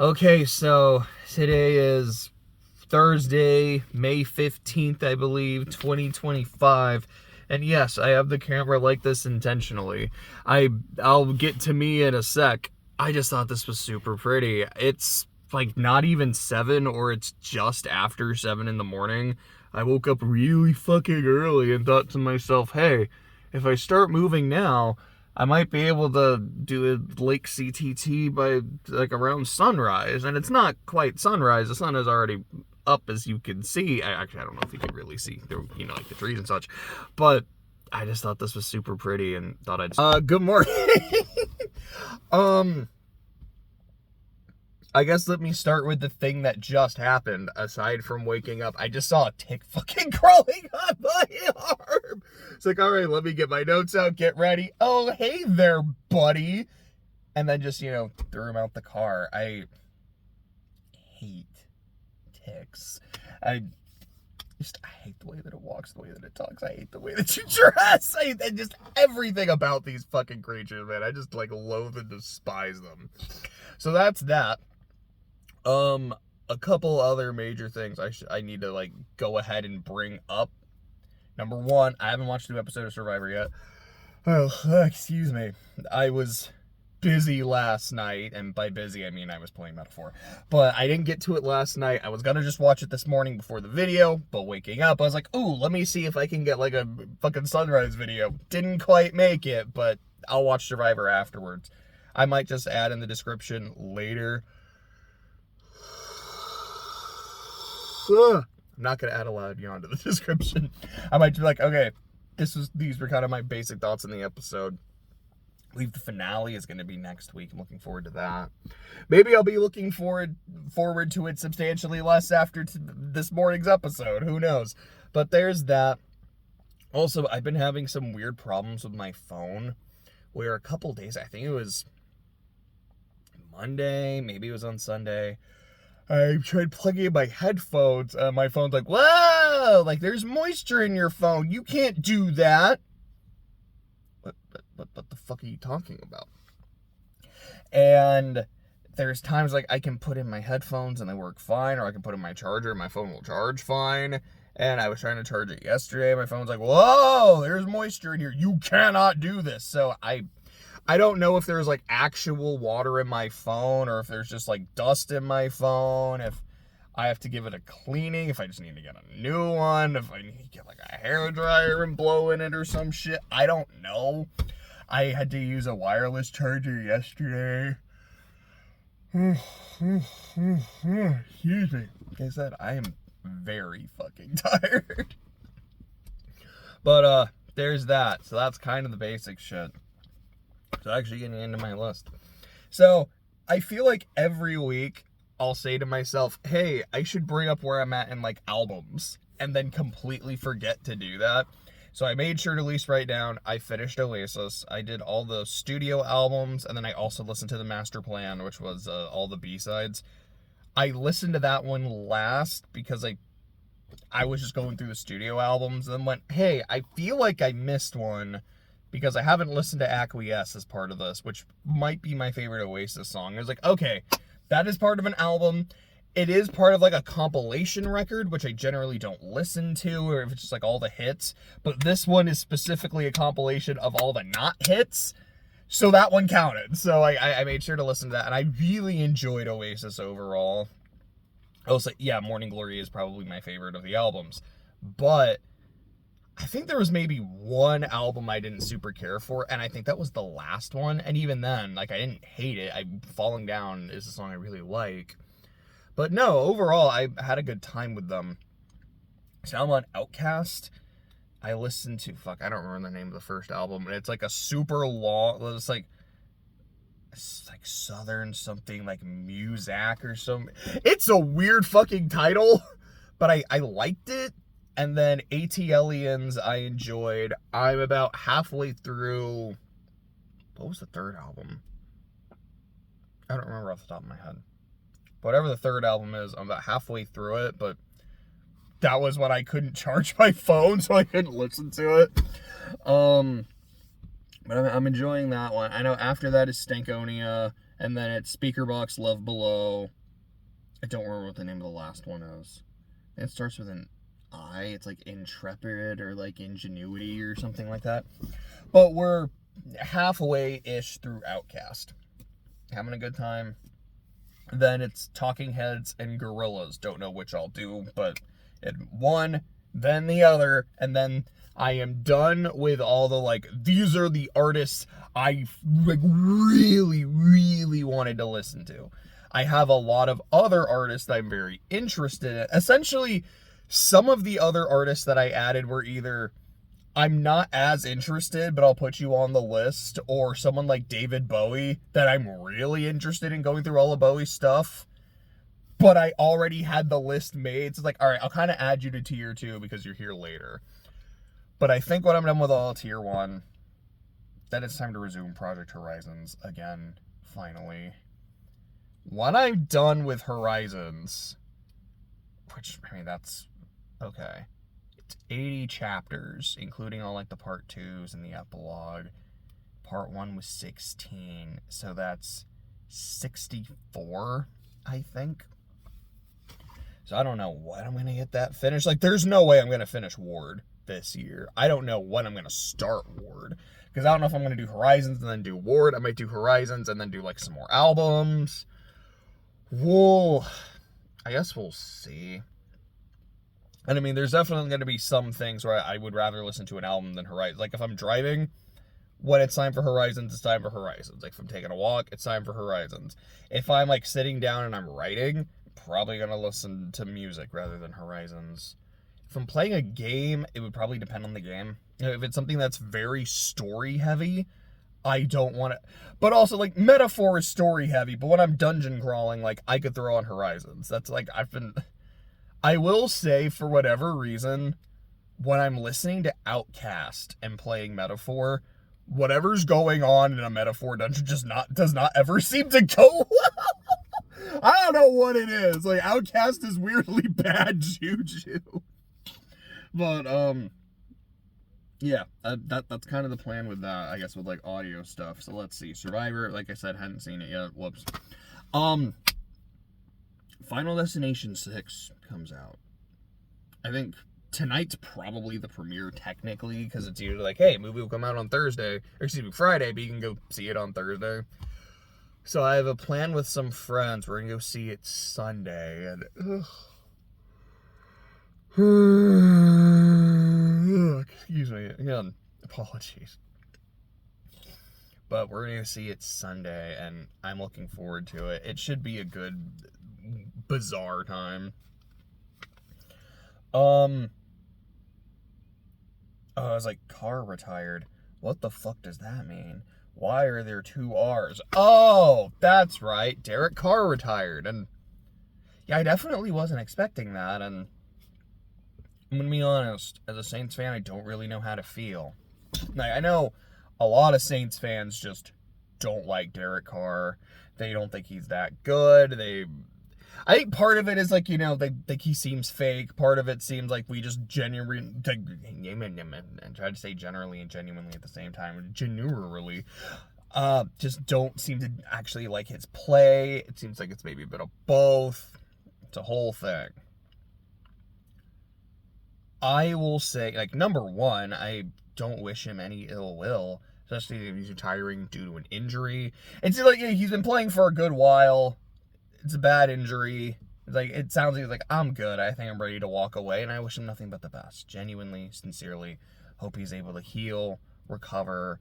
Okay, so today is Thursday, May 15th, I believe, 2025. And yes, I have the camera like this intentionally. I'll get to me in a sec. I just thought this was super pretty. It's like not even 7, or it's just after 7 in the morning. I woke up really fucking early and thought to myself, hey, if I start moving now, I might be able to do a lake CTT by like around sunrise, and it's not quite sunrise. The sun is already up, as you can see. I don't know if you can really see, like the trees and such, but I just thought this was super pretty and thought I'd. Good morning. I guess let me start with the thing that just happened. Aside from waking up, I just saw a tick fucking crawling on my arm. It's like, all right, let me get my notes out, get ready. Oh, hey there, buddy. And then just, threw him out the car. I hate ticks. I hate the way that it walks, the way that it talks. I hate the way that you dress. I just everything about these fucking creatures, man. I just loathe and despise them. So that's that. A couple other major things I need to go ahead and bring up. Number one, I haven't watched a new episode of Survivor yet. Oh, excuse me. I was busy last night, and by busy I mean I was playing Metaphor. But I didn't get to it last night. I was gonna just watch it this morning before the video, but waking up, I was like, ooh, let me see if I can get a fucking sunrise video. Didn't quite make it, but I'll watch Survivor afterwards. I might just add in the description later. I'm not going to add a loud yawn to the description. I might be like, okay, these were kind of my basic thoughts in the episode. I believe the finale is going to be next week. I'm looking forward to that. Maybe I'll be looking forward to it substantially less after this morning's episode. Who knows? But there's that. Also, I've been having some weird problems with my phone, where a couple days, I think it was Monday, maybe it was on Sunday, I tried plugging in my headphones, and my phone's like, whoa, there's moisture in your phone. You can't do that. What the fuck are you talking about? And there's times I can put in my headphones and they work fine, or I can put in my charger and my phone will charge fine. And I was trying to charge it yesterday. My phone's like, whoa, there's moisture in here. You cannot do this. So I don't know if there's actual water in my phone, or if there's just dust in my phone, if I have to give it a cleaning, if I just need to get a new one, if I need to get a hair dryer and blow in it or some shit. I don't know. I had to use a wireless charger yesterday. Excuse me. Like I said, I am very fucking tired. But there's that. So that's kind of the basic shit. So actually getting into my list. So I feel like every week I'll say to myself, hey, I should bring up where I'm at in albums, and then completely forget to do that. So I made sure to at least write down, I finished Oasis. I did all the studio albums, and then I also listened to the Master Plan, which was all the B-sides. I listened to that one last because I was just going through the studio albums, and then went, hey, I feel like I missed one, because I haven't listened to Acquiesce as part of this, which might be my favorite Oasis song. I was like, okay, that is part of an album. It is part of a compilation record, which I generally don't listen to, or if it's just all the hits. But this one is specifically a compilation of all the not hits, so that one counted. So I made sure to listen to that, and I really enjoyed Oasis overall. Also, yeah, Morning Glory is probably my favorite of the albums. But I think there was maybe one album I didn't super care for, and I think that was the last one. And even then, I didn't hate it. Falling Down is a song I really like. But no, overall, I had a good time with them. So I'm on Outcast. I listened to, I don't remember the name of the first album, and it's a super long, it's Southern something, Muzak or something. It's a weird fucking title, but I liked it. And then ATLiens I enjoyed. I'm about halfway through. What was the third album? I don't remember off the top of my head. Whatever the third album is, I'm about halfway through it, but that was when I couldn't charge my phone, so I couldn't listen to it. But I'm enjoying that one. I know after that is Stankonia, And then it's Speaker Box, Love Below. I don't remember what the name of the last one is. It starts with an I. It's like Intrepid or like Ingenuity or something like that. But we're halfway-ish through Outcast. Having a good time. Then it's Talking Heads and Gorillaz. Don't know which I'll do, but one, then the other, and then I am done with all the, like, these are the artists I, like, really, really wanted to listen to. I have a lot of other artists that I'm very interested in. Essentially, some of the other artists that I added were either I'm not as interested, but I'll put you on the list, or someone like David Bowie that I'm really interested in going through all of Bowie's stuff, but I already had the list made. So it's like, all right, I'll kind of add you to tier 2 because you're here later. But I think when I'm done with all tier 1, then it's time to resume Project Horizons again, finally. When I'm done with Horizons, which, I mean, that's okay. It's 80 chapters, including all, like, the part 2s and the epilogue. Part 1 was 16, so that's 64, I think. So I don't know when I'm going to get that finished. Like, there's no way I'm going to finish Ward this year. I don't know when I'm going to start Ward, because I don't know if I'm going to do Horizons and then do Ward. I might do Horizons and then do, like, some more albums. Whoa. I guess we'll see. And I mean, there's definitely going to be some things where I would rather listen to an album than Horizons. Like, if I'm driving, when it's time for Horizons, it's time for Horizons. Like, if I'm taking a walk, it's time for Horizons. If I'm, like, sitting down and I'm writing, probably going to listen to music rather than Horizons. If I'm playing a game, it would probably depend on the game. You know, if it's something that's very story-heavy, I don't want to... But also, like, Metaphor is story-heavy, but when I'm dungeon crawling, like, I could throw on Horizons. That's, like, I will say, for whatever reason, when I'm listening to Outcast and playing Metaphor, whatever's going on in a Metaphor dungeon does not ever seem to go well. I don't know what it is. Like, Outcast is weirdly bad juju. But, yeah, that's kind of the plan with that, I guess, with, like, audio stuff. So let's see. Survivor, like I said, hadn't seen it yet. Whoops. Final Destination 6 comes out. I think tonight's probably the premiere, technically, because it's usually like, hey, movie will come out on Thursday, or excuse me, Friday, but you can go see it on Thursday. So I have a plan with some friends. We're gonna go see it Sunday, and excuse me again, apologies. But we're gonna see it Sunday, and I'm looking forward to it. It should be a good, bizarre time. I was like, Carr retired. What the fuck does that mean? Why are there 2 R's? Oh, that's right. Derek Carr retired. And yeah, I definitely wasn't expecting that. And I'm going to be honest, as a Saints fan, I don't really know how to feel. Like, I know a lot of Saints fans just don't like Derek Carr. They don't think he's that good. I think part of it is, like, you know, they think he seems fake. Part of it seems like we just genuinely, and try to say generally and genuinely at the same time, genuinely, just don't seem to actually like his play. It seems like it's maybe a bit of both. It's a whole thing. I will say, like, number one, I don't wish him any ill will, especially if he's retiring due to an injury. It's like, he's been playing for a good while. It's a bad injury. Like, it sounds like I'm good. I think I'm ready to walk away, and I wish him nothing but the best. Genuinely, sincerely, hope he's able to heal, recover,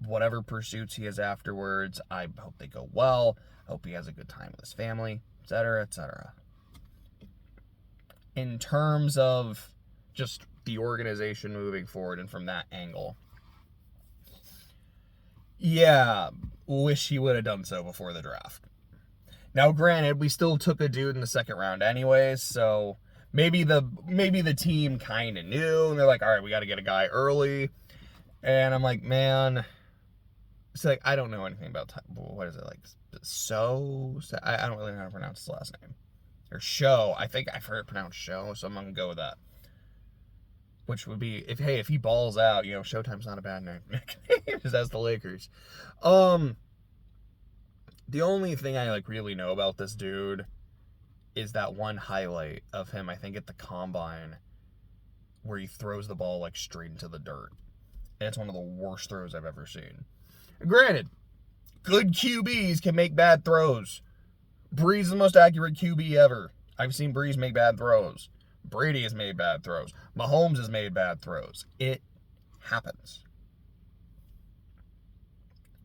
whatever pursuits he has afterwards. I hope they go well. Hope he has a good time with his family, etc., etc. In terms of just the organization moving forward and from that angle, yeah, wish he would have done so before the draft. Now, granted, we still took a dude in the second round anyways, so maybe the team kind of knew, and they're like, all right, we got to get a guy early. And I'm like, man, it's like, I don't know anything about, what is it, like, I don't really know how to pronounce his last name. Or Show, I think I've heard it pronounced Show, so I'm going to go with that. Which would be, if he balls out, Showtime's not a bad name. Just as the Lakers. The only thing I like really know about this dude is that one highlight of him, I think at the combine, where he throws the ball like straight into the dirt. And it's one of the worst throws I've ever seen. Granted, good QBs can make bad throws. Breeze is the most accurate QB ever. I've seen Breeze make bad throws. Brady has made bad throws. Mahomes has made bad throws. It happens.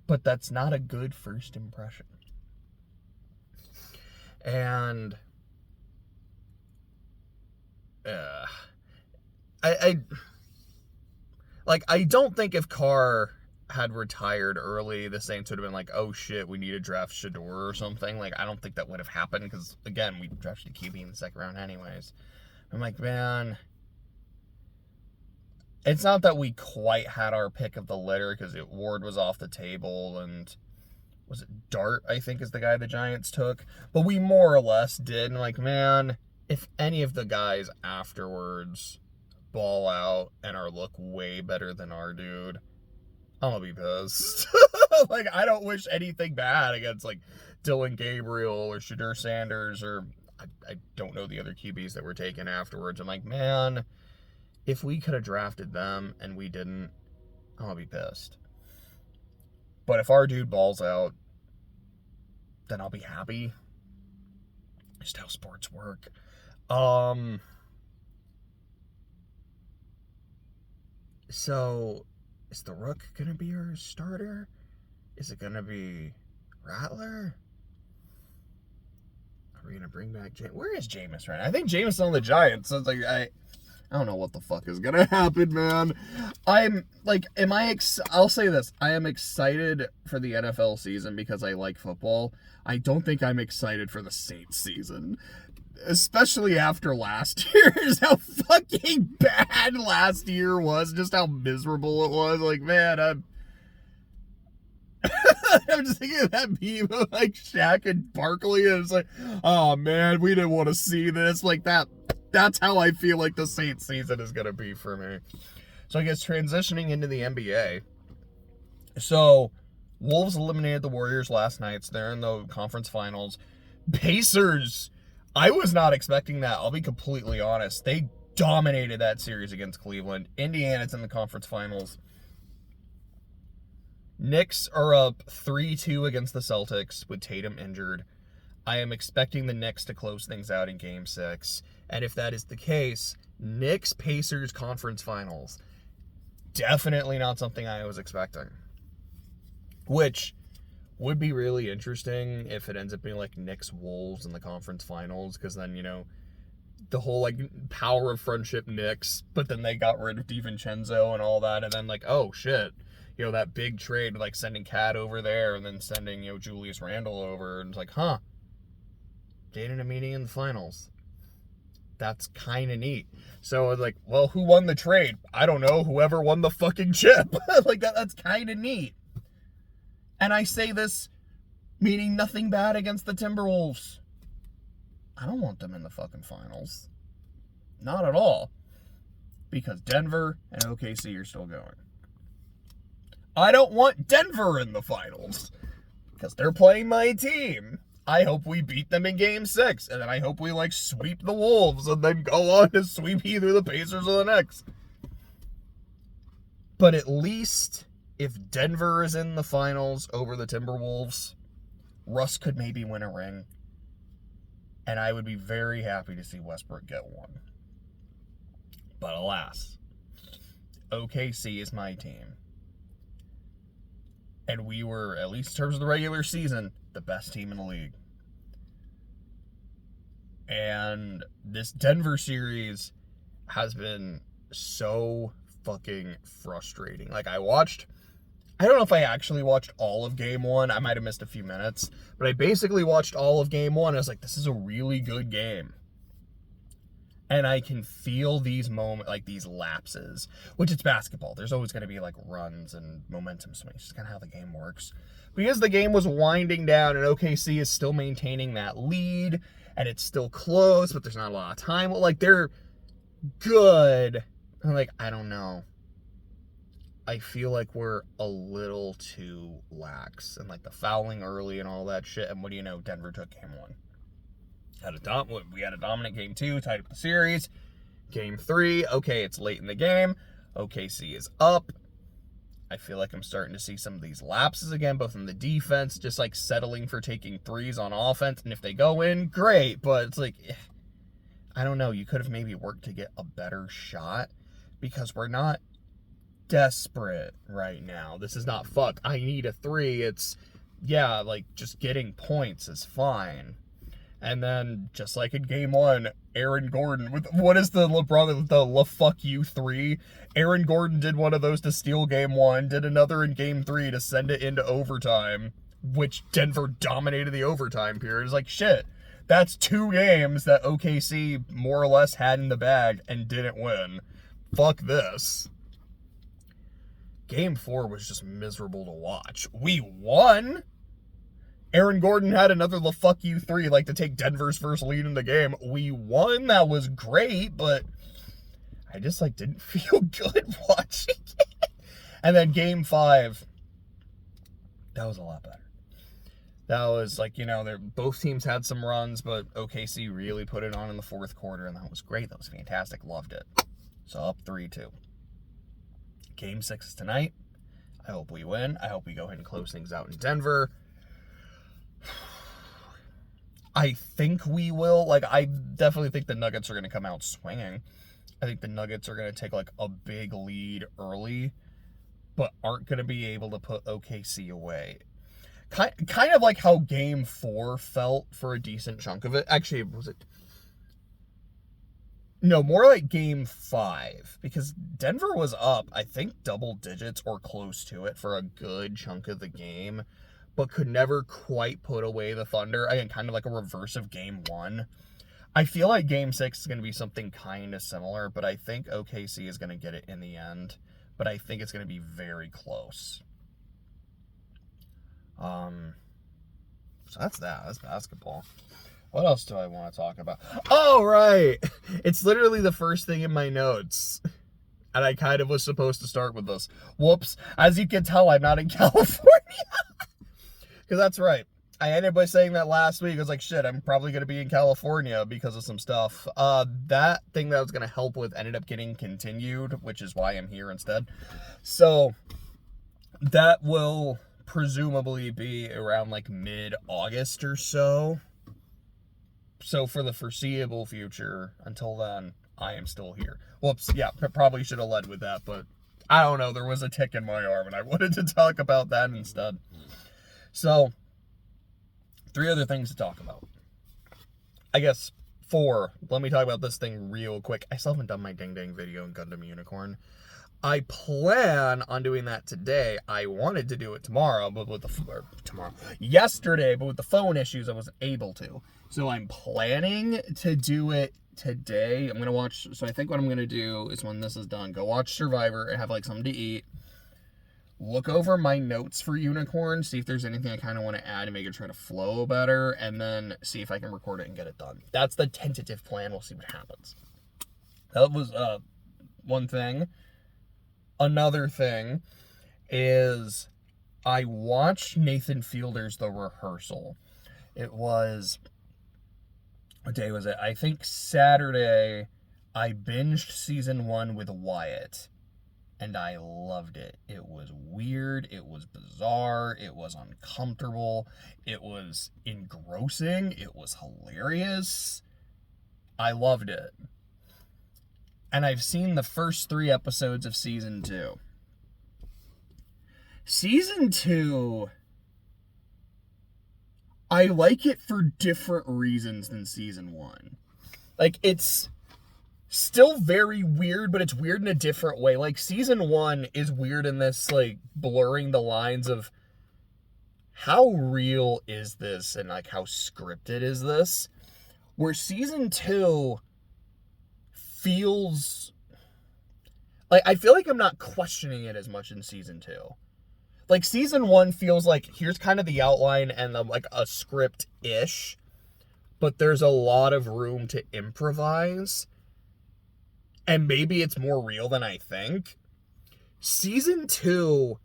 But that's not a good first impression. And I don't think if Carr had retired early, the Saints would have been like, oh shit, we need to draft Shador or something. Like, I don't think that would have happened because, again, we drafted a QB in the second round anyways. I'm like, man, it's not that we quite had our pick of the litter because Ward was off the table and was it Dart, I think, is the guy the Giants took. But we more or less did. And like, man, if any of the guys afterwards ball out and look way better than our dude, I'm gonna be pissed. Like, I don't wish anything bad against like Dylan Gabriel or Shedeur Sanders or I don't know the other QBs that were taken afterwards. I'm like, man, if we could have drafted them and we didn't, I'm gonna be pissed. But if our dude balls out, then I'll be happy. Just how sports work. So, is the Rook gonna be our starter? Is it gonna be Rattler? Are we gonna bring back Where is Jameis right now? I think Jameis is on the Giants. So it's like I don't know what the fuck is gonna happen, man. I'm like, I'll say this. I am excited for the NFL season because I like football. I don't think I'm excited for the Saints season. Especially after last year's, how fucking bad last year was, just how miserable it was. Like, man, I'm just thinking of that meme of like Shaq and Barkley, and it's like, oh man, we didn't want to see this. Like that's how I feel like the Saints season is gonna be for me. So I guess transitioning into the NBA. So Wolves eliminated the Warriors last night, so they're in the conference finals. Pacers, I was not expecting that. I'll be completely honest. They dominated that series against Cleveland. Indiana's in the conference finals. Knicks are up 3-2 against the Celtics with Tatum injured. I am expecting the Knicks to close things out in Game 6. And if that is the case, Knicks-Pacers conference finals. Definitely not something I was expecting. Which would be really interesting if it ends up being like Knicks-Wolves in the conference finals. Because then, you know, the whole like power of friendship Knicks. But then they got rid of DiVincenzo and all that. And then like, oh shit. You know, that big trade, like sending Cat over there and then sending, you know, Julius Randle over. And it's like, huh. Dating a meeting in the finals. That's kind of neat. So, like, well, who won the trade? I don't know. Whoever won the fucking chip. Like, that's kind of neat. And I say this meaning nothing bad against the Timberwolves. I don't want them in the fucking finals. Not at all. Because Denver and OKC are still going. I don't want Denver in the finals. Because they're playing my team. I hope we beat them in Game 6. And then I hope we, like, sweep the Wolves. And then go on to sweep either the Pacers or the Knicks. But at least if Denver is in the finals over the Timberwolves, Russ could maybe win a ring. And I would be very happy to see Westbrook get one. But alas, OKC is my team. And we were, at least in terms of the regular season, the best team in the league. And this Denver series has been so fucking frustrating. Like, I don't know if I actually watched all of Game 1. I might have missed a few minutes. But I basically watched all of Game 1. I was like, this is a really good game. And I can feel these moments, like these lapses, which it's basketball. There's always going to be like runs and momentum swings. It's just kind of how the game works. Because the game was winding down and OKC is still maintaining that lead and it's still close, but there's not a lot of time. Like, they're good. I'm like, I don't know. I feel like we're a little too lax. And, like, the fouling early and all that shit. And what do you know? Denver took game 1. We had a dominant game 2, tied up the series. Game 3, okay, it's late in the game. OKC is up. I feel like I'm starting to see some of these lapses again, both in the defense, just like settling for taking threes on offense. And if they go in, great. But it's like, I don't know. You could have maybe worked to get a better shot because we're not desperate right now. This is not fuck, I need a 3. It's, yeah, like just getting points is fine. And then, just like in game 1, Aaron Gordon, with what is the LeBron, the fuck you 3? Aaron Gordon did one of those to steal game 1, did another in game 3 to send it into overtime, which Denver dominated the overtime period. It's like, shit, that's 2 games that OKC more or less had in the bag and didn't win. Fuck this. Game 4 was just miserable to watch. We won! Aaron Gordon had another fuck you 3, like to take Denver's first lead in the game. We won, that was great, but I just like didn't feel good watching it. And then game 5, that was a lot better. That was like, you know, both teams had some runs, but OKC really put it on in the 4th quarter, and that was great. That was fantastic. Loved it. So up 3-2. Game 6 is tonight. I hope we win. I hope we go ahead and close things out in Denver. I think we will. Like, I definitely think the Nuggets are going to come out swinging. I think the Nuggets are going to take, like, a big lead early, but aren't going to be able to put OKC away. Kind of like how Game 4 felt for a decent chunk of it. Actually, was it? No, more like Game 5, because Denver was up, I think, double digits or close to it for a good chunk of the game, but could never quite put away the Thunder. Again, kind of like a reverse of Game 1. I feel like Game 6 is going to be something kind of similar, but I think OKC is going to get it in the end. But I think it's going to be very close. So that's that. That's basketball. What else do I want to talk about? Oh, right! It's literally the first thing in my notes. And I kind of was supposed to start with this. Whoops. As you can tell, I'm not in California. Because that's right. I ended by saying that last week. I was like, shit, I'm probably going to be in California because of some stuff. That thing that I was going to help with ended up getting continued, which is why I'm here instead. So, that will presumably be around like mid-August or so. So, for the foreseeable future, until then, I am still here. Whoops, yeah, probably should have led with that, but I don't know. There was a tick in my arm, and I wanted to talk about that instead. So, 3 other things to talk about. I guess 4. Let me talk about this thing real quick. I still haven't done my Ding Dang video in Gundam Unicorn. I plan on doing that today. I wanted to do it tomorrow, but with yesterday, but with the phone issues, I wasn't able to. So I'm planning to do it today. I'm going to watch, so I think what I'm going to do is when this is done, go watch Survivor and have like something to eat. Look over my notes for Unicorn, see if there's anything I kind of want to add to make it try to flow better, and then see if I can record it and get it done. That's the tentative plan. We'll see what happens. That was one thing. Another thing is I watched Nathan Fielder's The Rehearsal. It was, what day was it? I think Saturday. I binged season 1 with Wyatt. And I loved it. It was weird. It was bizarre. It was uncomfortable. It was engrossing. It was hilarious. I loved it. And I've seen the first 3 episodes of season 2. Season 2, I like it for different reasons than season 1. Like, it's still very weird, but it's weird in a different way. Like, season 1 is weird in this, like, blurring the lines of how real is this and, like, how scripted is this? Where season 2 feels like, I feel like I'm not questioning it as much in season 2. Like, season 1 feels like, here's kind of the outline and, like, a script-ish, but there's a lot of room to improvise. And maybe it's more real than I think. Season 2,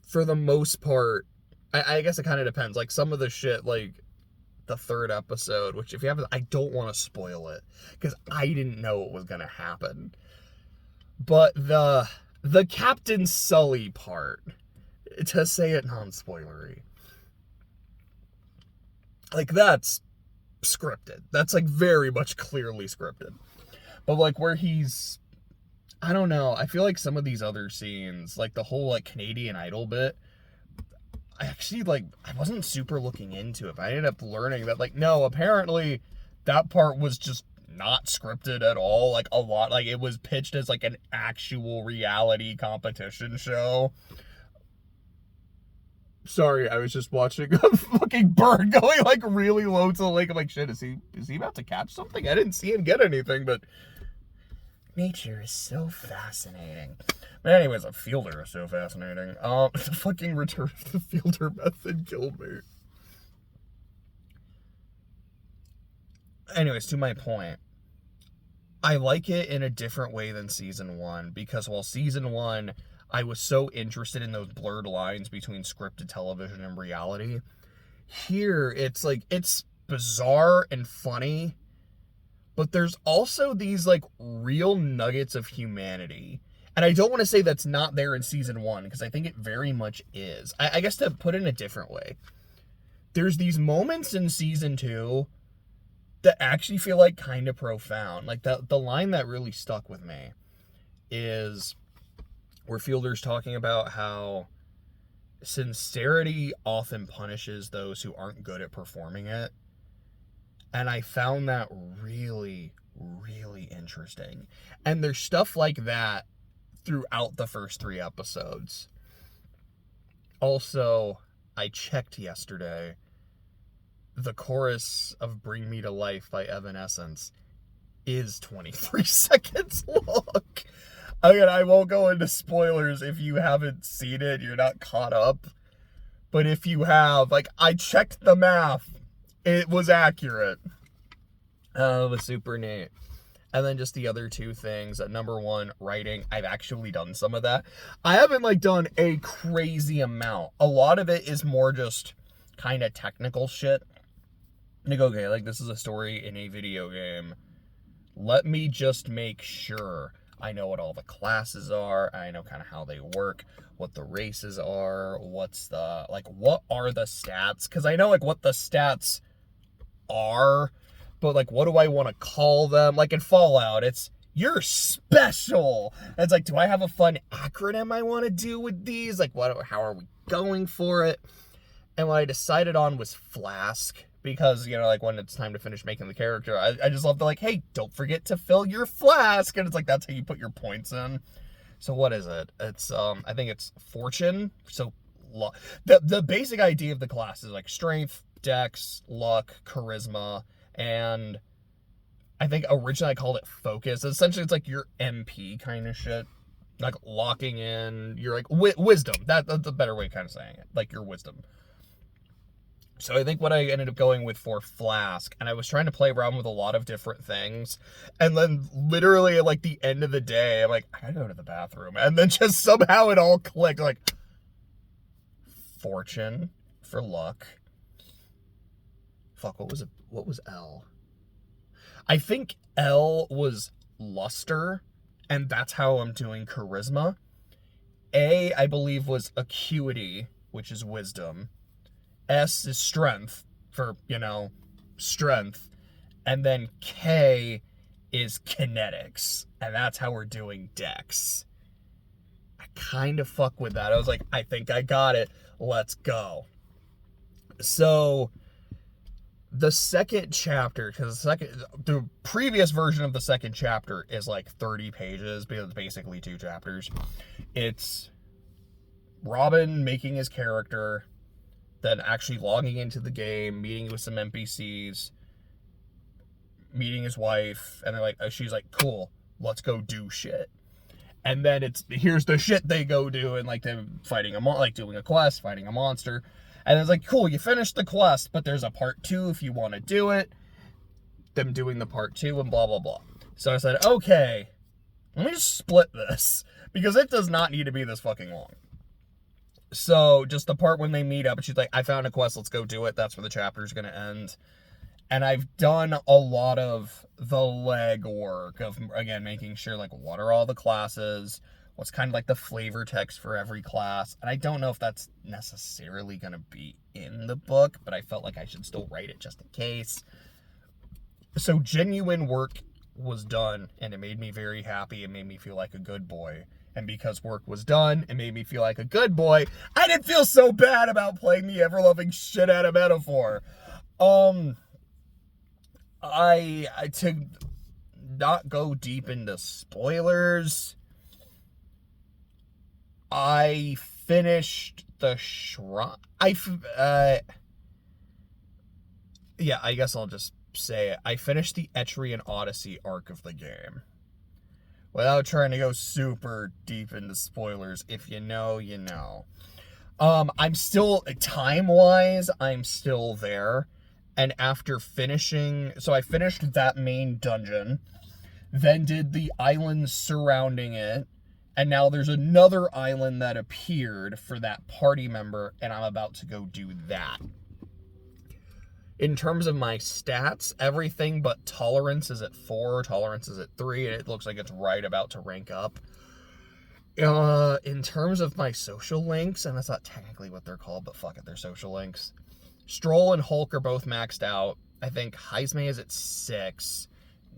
for the most part, I guess it kind of depends. Like, some of the shit, like, the 3rd episode, which if you haven't, I don't want to spoil it, because I didn't know what was going to happen. But the Captain Sully part, to say it non-spoilery, like, that's scripted. That's, like, very much clearly scripted. But, like, where he's, I don't know, I feel like some of these other scenes, like the whole, like, Canadian Idol bit, I actually, like, I wasn't super looking into it, but I ended up learning that, like, no, apparently that part was just not scripted at all. Like, a lot, like, it was pitched as, like, an actual reality competition show. Sorry, I was just watching a fucking bird going, like, really low to the lake. I'm like, shit, is he about to catch something? I didn't see him get anything, but nature is so fascinating. But anyways, a fielder is so fascinating. The fucking return of the fielder method killed me. Anyways, to my point, I like it in a different way than season 1, because while season 1, I was so interested in those blurred lines between scripted television and reality, here, it's like, it's bizarre and funny, but there's also these, like, real nuggets of humanity. And I don't want to say that's not there in season 1, because I think it very much is. I guess to put it in a different way, there's these moments in season 2 that actually feel, like, kind of profound. Like, the line that really stuck with me is where Fielder's talking about how sincerity often punishes those who aren't good at performing it. And I found that really, really interesting. And there's stuff like that throughout the first 3 episodes. Also, I checked yesterday, the chorus of Bring Me to Life by Evanescence is 23 seconds long. Again, I won't go into spoilers if you haven't seen it, you're not caught up. But if you have, like, I checked the math. It was accurate. It was super neat. And then just the other 2 things. Number 1, writing. I've actually done some of that. I haven't, like, done a crazy amount. A lot of it is more just kind of technical shit. Like, okay, like, this is a story in a video game. Let me just make sure I know what all the classes are. I know kind of how they work, what the races are, what's the, like, what are the stats? Because I know, like, what the stats are, but, like, what do I want to call them? Like, in Fallout, it's, you're special. And it's like, do I have a fun acronym I want to do with these? Like, how are we going for it? And what I decided on was Flask. Because, you know, like, when it's time to finish making the character, I just love to, like, hey, don't forget to fill your flask. And it's like, that's how you put your points in. So what is it? It's, I think it's fortune. So, the basic idea of the class is, like, strength, dex, luck, charisma, and I think originally I called it focus. Essentially, it's, like, your MP kind of shit. Like, locking in your, like, wisdom. That's a better way of kind of saying it. Like, your wisdom. So I think what I ended up going with for Flask, and I was trying to play around with a lot of different things, and then literally at, like, the end of the day, I'm like, I gotta go to the bathroom, and then just somehow it all clicked, like, fortune for luck. Fuck, what was L? I think L was luster, and that's how I'm doing charisma. A, I believe, was acuity, which is wisdom. S is strength for, you know, strength. And then K is kinetics. And that's how we're doing dex. I kind of fuck with that. I was like, I think I got it. Let's go. So the second chapter, because the previous version of the second chapter is like 30 pages, because it's basically 2 chapters. It's Robin making his character, then actually logging into the game, meeting with some NPCs, meeting his wife, and they're like, she's like, cool, let's go do shit. And then here's the shit they go do, and like them fighting doing a quest, fighting a monster. And it's like, cool, you finished the quest, but there's a part 2 if you want to do it. Them doing the part 2 and blah, blah, blah. So I said, okay, let me just split this, because it does not need to be this fucking long. So, just the part when they meet up, and she's like, I found a quest, let's go do it. That's where the chapter's going to end. And I've done a lot of the legwork of, again, making sure, like, what are all the classes? What's kind of like the flavor text for every class? And I don't know if that's necessarily going to be in the book, but I felt like I should still write it just in case. So, genuine work was done, and it made me very happy. It made me feel like a good boy. And because work was done, it made me feel like a good boy. I didn't feel so bad about playing the ever-loving shit out of Metaphor. To not go deep into spoilers, I finished the shrine. Yeah, I guess I'll just say it. I finished the Etrian Odyssey arc of the game. Without trying to go super deep into spoilers, if you know, you know. I'm still, time-wise, I'm still there. And after finishing, so I finished that main dungeon, then did the islands surrounding it, and now there's another island that appeared for that party member, and I'm about to go do that. In terms of my stats, everything but tolerance is at 4, tolerance is at 3, and it looks like it's right about to rank up. In terms of my social links, and that's not technically what they're called, but fuck it, they're social links. Stroll and Hulk are both maxed out. I think Heisme is at 6.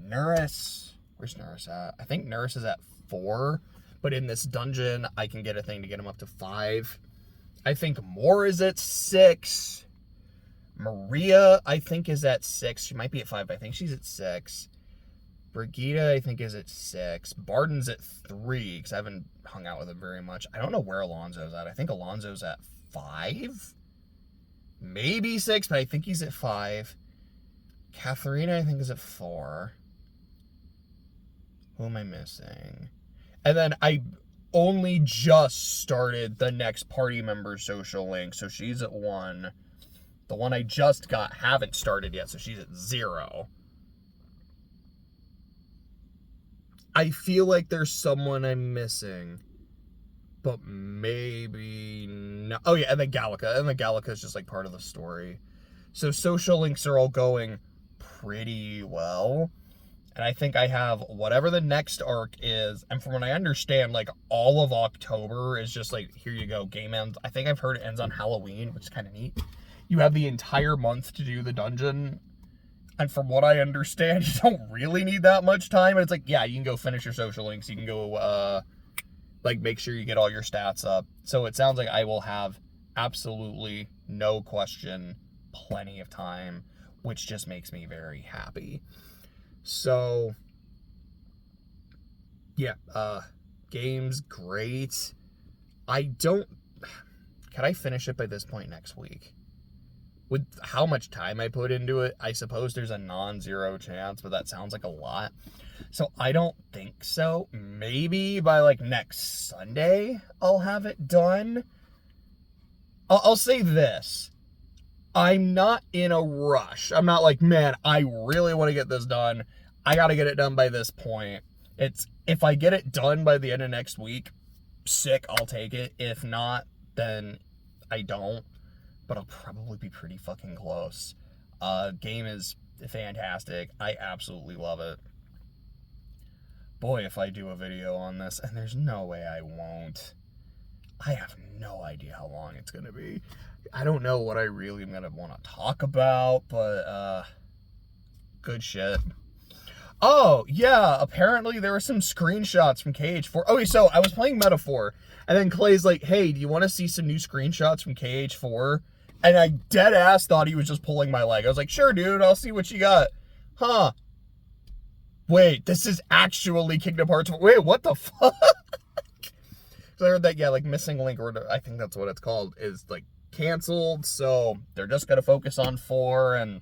Nurse, where's Nurse at? I think Nurse is at 4, but in this dungeon, I can get a thing to get him up to 5. I think Moore is at 6. Maria, I think, is at 6. She might be at 5, but I think she's at 6. Brigitte, I think, is at 6. Barden's at 3, because I haven't hung out with him very much. I don't know where Alonzo's at. I think Alonzo's at 5? Maybe 6, but I think he's at 5. Katharina, I think, is at 4. Who am I missing? And then I only just started the next party member social link, so she's at 1. The one I just got haven't started yet, so she's at 0. I feel like there's someone I'm missing, but maybe not. Oh yeah, and then Gallica. And then Gallica is just like part of the story. So social links are all going pretty well. And I think I have whatever the next arc is. And from what I understand, like all of October is just like, here you go, game ends. I think I've heard it ends on Halloween, which is kind of neat. You have the entire month to do the dungeon. And from what I understand, you don't really need that much time. And it's like, yeah, you can go finish your social links. You can go, like, make sure you get all your stats up. So it sounds like I will have absolutely no question plenty of time, which just makes me very happy. So, yeah, game's great. Can I finish it by this point next week? With how much time I put into it, I suppose there's a non-zero chance, but that sounds like a lot. So I don't think so. Maybe by like next Sunday, I'll have it done. I'll say this. I'm not in a rush. I'm not like, man, I really want to get this done. I got to get it done by this point. If I get it done by the end of next week, sick, I'll take it. If not, then I don't. But I'll probably be pretty fucking close. Game is fantastic. I absolutely love it. Boy, if I do a video on this, and there's no way I won't. I have no idea how long it's going to be. I don't know what I really am going to want to talk about, but, good shit. Oh, yeah, apparently there were some screenshots from KH4. Okay, so I was playing Metaphor, and then Clay's like, hey, do you want to see some new screenshots from KH4? And I dead ass thought he was just pulling my leg. I was like, sure, dude, I'll see what you got. Huh. Wait, this is actually Kingdom Hearts. Wait, what the fuck? So I heard that, yeah, like Missing Link, or I think that's what it's called, is like canceled. So they're just going to focus on 4. And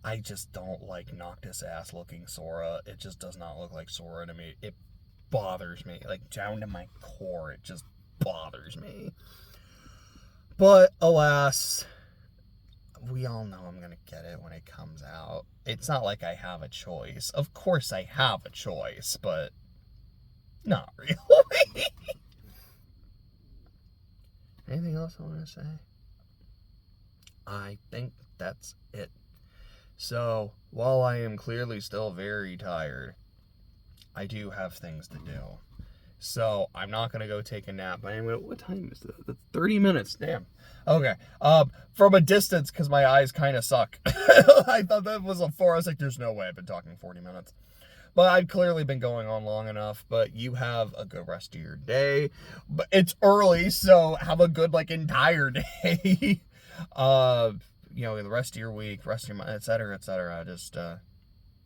I just don't like Noctis ass looking Sora. It just does not look like Sora to me. It bothers me. Like down to my core, it just bothers me. But alas, we all know I'm gonna get it when it comes out. It's not like I have a choice. Of course I have a choice, but not really. Anything else I want to say? I think that's it. So, while I am clearly still very tired, I do have things to do. So, I'm not going to go take a nap. What time is it? That's 30 minutes. Damn. Okay. From a distance, because my eyes kind of suck. I thought that was a 4. I was like, there's no way I've been talking 40 minutes. But I've clearly been going on long enough. But you have a good rest of your day. But it's early, so have a good, entire day. The rest of your week, rest of your month, etc., etc. Just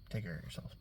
take care of yourself.